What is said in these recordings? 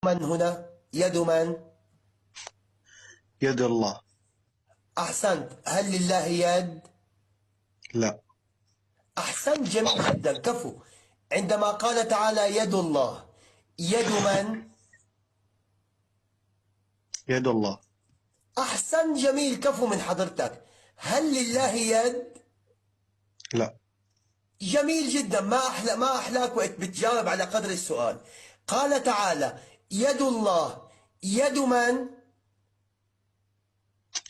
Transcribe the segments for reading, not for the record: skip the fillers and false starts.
من هنا؟ يد من؟ يد الله. أحسنت. هل لله يد؟ لا. أحسنت، جميل جدا، كفو. عندما قال تعالى يد الله، يد من؟ يد الله. أحسن، جميل، كفو من حضرتك. هل لله يد؟ لا. جميل جدا، ما أحلاك وقت بتجاوب على قدر السؤال. قال تعالى يد الله، يد من؟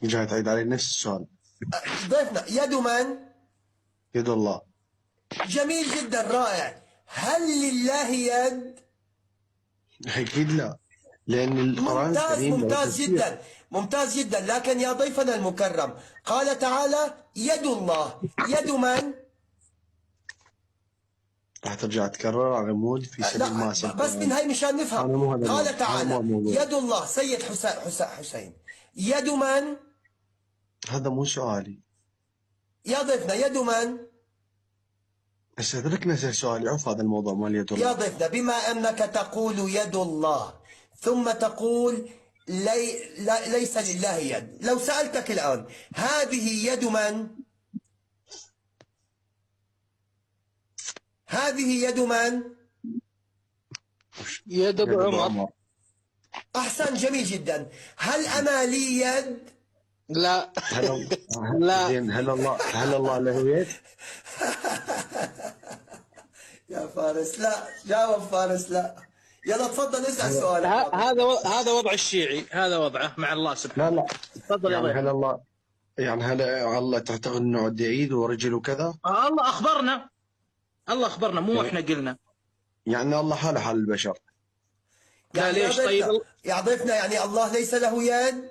جاي تعيد علي نفس السؤال. ضيفنا، يد من؟ يد الله. جميل جدا، رائع. هل لله يد؟ أكيد لا، لأن القرآن ممتاز، الكريم له ممتاز تفسير. جدا، ممتاز جدا. لكن يا ضيفنا المكرم، قال تعالى يد الله، يد من؟ راح ترجع تكرر على مود في سبيل لا، ما أصل بس من هاي مشان هذا نفهم. مو هذا الموضوع. قال تعالى هذا مو الموضوع. يد الله، سيد حسين، يد من؟ هذا مو سؤالي. يا ضيفنا، يد من؟ هسه اتركنا سؤالي، عف هذا الموضوع مال يد يا الله. ضيفنا، بما أنك تقول يد الله ثم تقول ليس لله يد، لو سألتك الآن هذه يد من؟ هذه يد من؟ يد ابو عمر. أحسن، جميل جدا. هل أنا لي يد؟ لا. هل لا. زين، هل الله له يد؟ يا فارس لا، جاوب فارس لا. يلا تفضل اسأل سؤالك. هذا وضع الشيعي، هذا وضعه مع الله سبحانه. لا. تفضل يا يعني ضيف. هل الله تعتقد انه عنده ايد ورجل وكذا؟ الله اخبرنا، مو احنا قلنا. يعني الله حاله حال البشر. لا ليش طيب؟ يا ضيفنا، يعني الله ليس له يد؟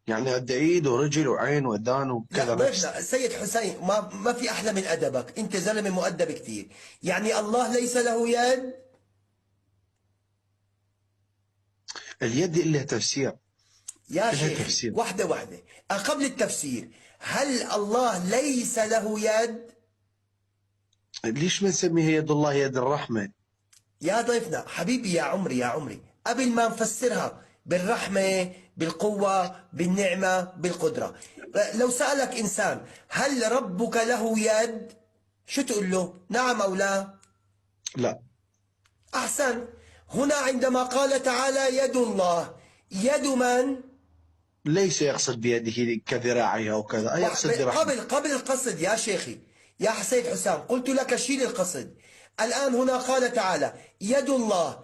يعني عنده ايد ورجل وعين ودان وكذا. لا ضيفنا السيد حسين، ما في احلى من ادبك، انت زلمه مؤدب كثير. يعني الله ليس له يد؟ اليد له تفسير. يا شيخ، واحده قبل التفسير، هل الله ليس له يد؟ ليش ما نسميها يد الله يد الرحمة؟ يا ضيفنا حبيبي، يا عمري، قبل ما نفسرها بالرحمة، بالقوة، بالنعمة، بالقدرة، لو سألك إنسان هل ربك له يد؟ شو تقول له؟ نعم أو لا؟ لا. أحسن. هنا عندما قال تعالى يد الله، يد من؟ ليس يقصد بيده كذراعها وكذا، يقصد برحمة. قبل القصد يا شيخي، يا سيد حسام، قلت لك شيل القصد. الآن هنا قال تعالى يد الله،